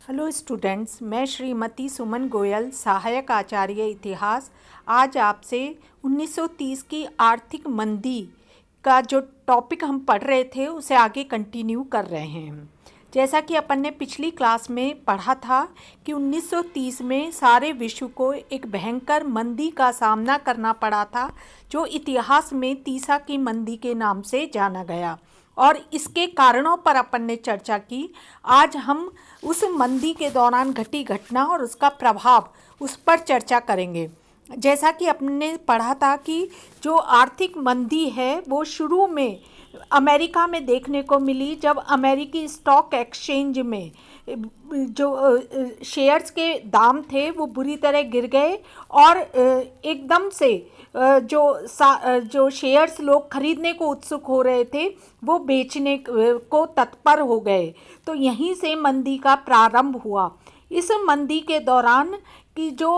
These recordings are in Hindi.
हेलो स्टूडेंट्स, मैं श्रीमती सुमन गोयल, सहायक आचार्य इतिहास, आज आपसे 1930 की आर्थिक मंदी का जो टॉपिक हम पढ़ रहे थे उसे आगे कंटिन्यू कर रहे हैं। जैसा कि अपन ने पिछली क्लास में पढ़ा था कि 1930 में सारे विश्व को एक भयंकर मंदी का सामना करना पड़ा था, जो इतिहास में तीसा की मंदी के नाम से जाना गया, और इसके कारणों पर अपन ने चर्चा की। आज हम उस मंदी के दौरान घटी घटना और उसका प्रभाव उस पर चर्चा करेंगे। जैसा कि अपने पढ़ा था कि जो आर्थिक मंदी है वो शुरू में अमेरिका में देखने को मिली, जब अमेरिकी स्टॉक एक्सचेंज में जो शेयर्स के दाम थे वो बुरी तरह गिर गए और एकदम से जो शेयर्स लोग खरीदने को उत्सुक हो रहे थे वो बेचने को तत्पर हो गए। तो यहीं से मंदी का प्रारंभ हुआ। इस मंदी के दौरान कि जो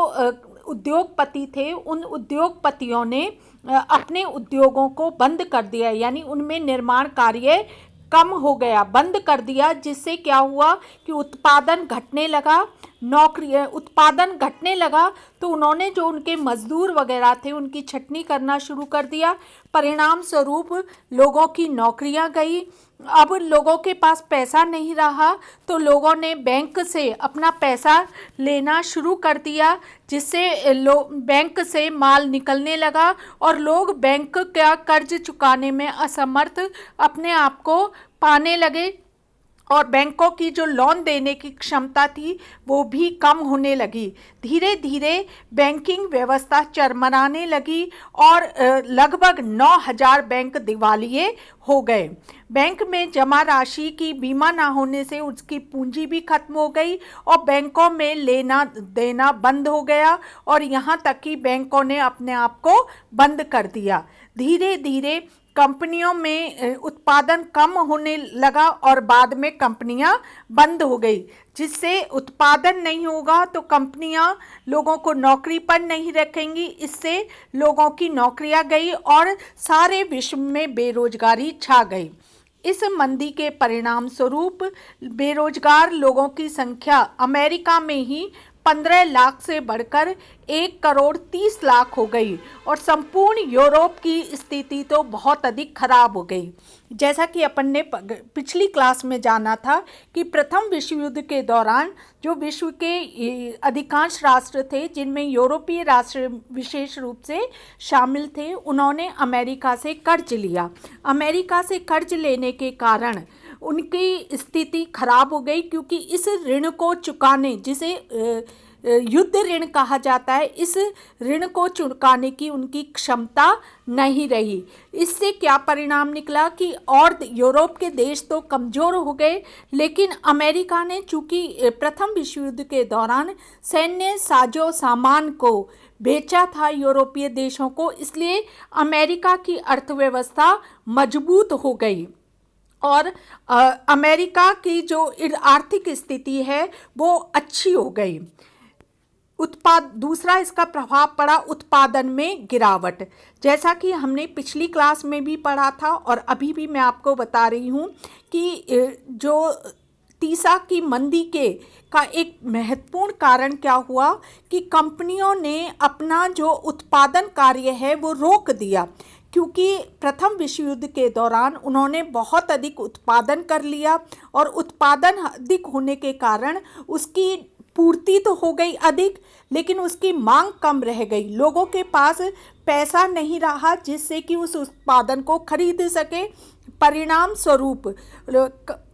उद्योगपति थे, उन उद्योगपतियों ने अपने उद्योगों को बंद कर दिया, यानी उनमें निर्माण कार्य कम हो गया, बंद कर दिया, जिससे क्या हुआ कि उत्पादन घटने लगा, उत्पादन घटने लगा। तो उन्होंने जो उनके मजदूर वगैरह थे उनकी छटनी करना शुरू कर दिया। परिणाम स्वरूप लोगों की नौकरियां गई। अब लोगों के पास पैसा नहीं रहा तो लोगों ने बैंक से अपना पैसा लेना शुरू कर दिया, जिससे बैंक से माल निकलने लगा और लोग बैंक का कर्ज चुकाने में असमर्थ अपने आप को पाने लगे, और बैंकों की जो लोन देने की क्षमता थी वो भी कम होने लगी। धीरे धीरे बैंकिंग व्यवस्था चरमराने लगी और लगभग 9,000 बैंक दिवालिये हो गए। बैंक में जमा राशि की बीमा ना होने से उसकी पूंजी भी खत्म हो गई और बैंकों में लेना देना बंद हो गया, और यहाँ तक कि बैंकों ने अपने आप को बंद कर दिया। धीरे धीरे कंपनियों में उत्पादन कम होने लगा और बाद में कंपनियां बंद हो गई, जिससे उत्पादन नहीं होगा तो कंपनियां लोगों को नौकरी पर नहीं रखेंगी। इससे लोगों की नौकरियां गई और सारे विश्व में बेरोजगारी छा गई। इस मंदी के परिणाम स्वरूप बेरोजगार लोगों की संख्या अमेरिका में ही 15 लाख से बढ़कर 1,30,00,000 हो गई और संपूर्ण यूरोप की स्थिति तो बहुत अधिक खराब हो गई। जैसा कि अपन ने पिछली क्लास में जाना था कि प्रथम विश्व युद्ध के दौरान जो विश्व के अधिकांश राष्ट्र थे, जिनमें यूरोपीय राष्ट्र विशेष रूप से शामिल थे, उन्होंने अमेरिका से कर्ज लिया। अमेरिका से कर्ज लेने के कारण उनकी स्थिति खराब हो गई, क्योंकि इस ऋण को चुकाने, जिसे युद्ध ऋण कहा जाता है, इस ऋण को चुकाने की उनकी क्षमता नहीं रही। इससे क्या परिणाम निकला कि और यूरोप के देश तो कमज़ोर हो गए, लेकिन अमेरिका ने चूंकि प्रथम विश्व युद्ध के दौरान सैन्य साजो सामान को बेचा था यूरोपीय देशों को, इसलिए अमेरिका की अर्थव्यवस्था मजबूत हो गई और अमेरिका की जो आर्थिक स्थिति है वो अच्छी हो गई। दूसरा इसका प्रभाव पड़ा उत्पादन में गिरावट। जैसा कि हमने पिछली क्लास में भी पढ़ा था और अभी भी मैं आपको बता रही हूँ कि जो तीसा की मंदी का एक महत्वपूर्ण कारण क्या हुआ कि कंपनियों ने अपना जो उत्पादन कार्य है वो रोक दिया, क्योंकि प्रथम विश्व युद्ध के दौरान उन्होंने बहुत अधिक उत्पादन कर लिया और उत्पादन अधिक होने के कारण उसकी पूर्ति तो हो गई अधिक, लेकिन उसकी मांग कम रह गई। लोगों के पास पैसा नहीं रहा जिससे कि उस उत्पादन को खरीद सके। परिणाम स्वरूप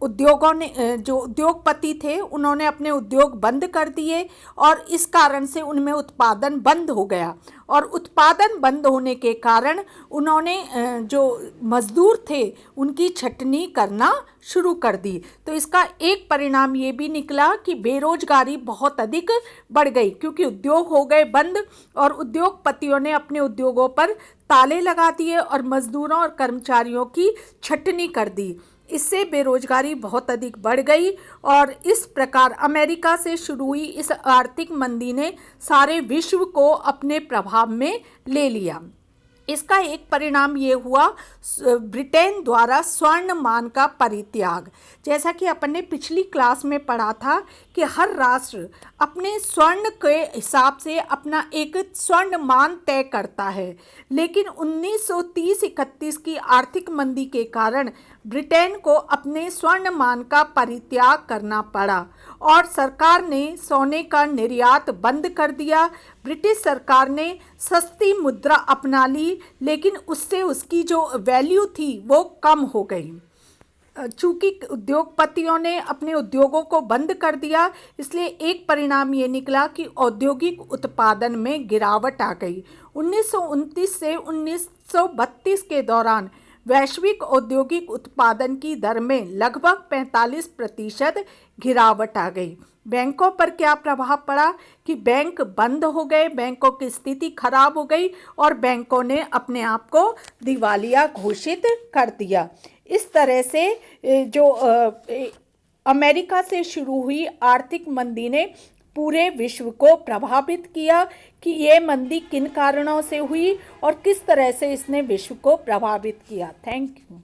उद्योगों ने, जो उद्योगपति थे, उन्होंने अपने उद्योग बंद कर दिए और इस कारण से उनमें उत्पादन बंद हो गया, और उत्पादन बंद होने के कारण उन्होंने जो मजदूर थे उनकी छटनी करना शुरू कर दी। तो इसका एक परिणाम ये भी निकला कि बेरोजगारी बहुत अधिक बढ़ गई, क्योंकि उद्योग हो गए बंद और उद्योगपतियों ने अपने उद्योगों पर ताले लगा दिए और मजदूरों और कर्मचारियों की छटनी कर दी। इससे बेरोजगारी बहुत अधिक बढ़ गई और इस प्रकार अमेरिका से शुरू हुई इस आर्थिक मंदी ने सारे विश्व को अपने प्रभाव में ले लिया। इसका एक परिणाम ये हुआ ब्रिटेन द्वारा स्वर्ण मान का परित्याग। जैसा कि अपन ने पिछली क्लास में पढ़ा था कि हर राष्ट्र अपने स्वर्ण के हिसाब से अपना एक स्वर्ण मान तय करता है, लेकिन 1930-31 की आर्थिक मंदी के कारण ब्रिटेन को अपने स्वर्ण मान का परित्याग करना पड़ा और सरकार ने सोने का निर्यात बंद कर दिया। ब्रिटिश सरकार ने सस्ती मुद्रा अपना ली, लेकिन उससे उसकी जो वैल्यू थी वो कम हो गई। चूंकि उद्योगपतियों ने अपने उद्योगों को बंद कर दिया, इसलिए एक परिणाम ये निकला कि औद्योगिक उत्पादन में गिरावट आ गई। 1929 से 1932 के दौरान वैश्विक औद्योगिक उत्पादन की दर में लगभग 45% गिरावट आ गई। बैंकों पर क्या प्रभाव पड़ा कि बैंक बंद हो गए, बैंकों की स्थिति खराब हो गई और बैंकों ने अपने आप को दिवालिया घोषित कर दिया। इस तरह से जो अमेरिका से शुरू हुई आर्थिक मंदी ने पूरे विश्व को प्रभावित किया कि ये मंदी किन कारणों से हुई और किस तरह से इसने विश्व को प्रभावित किया। Thank you.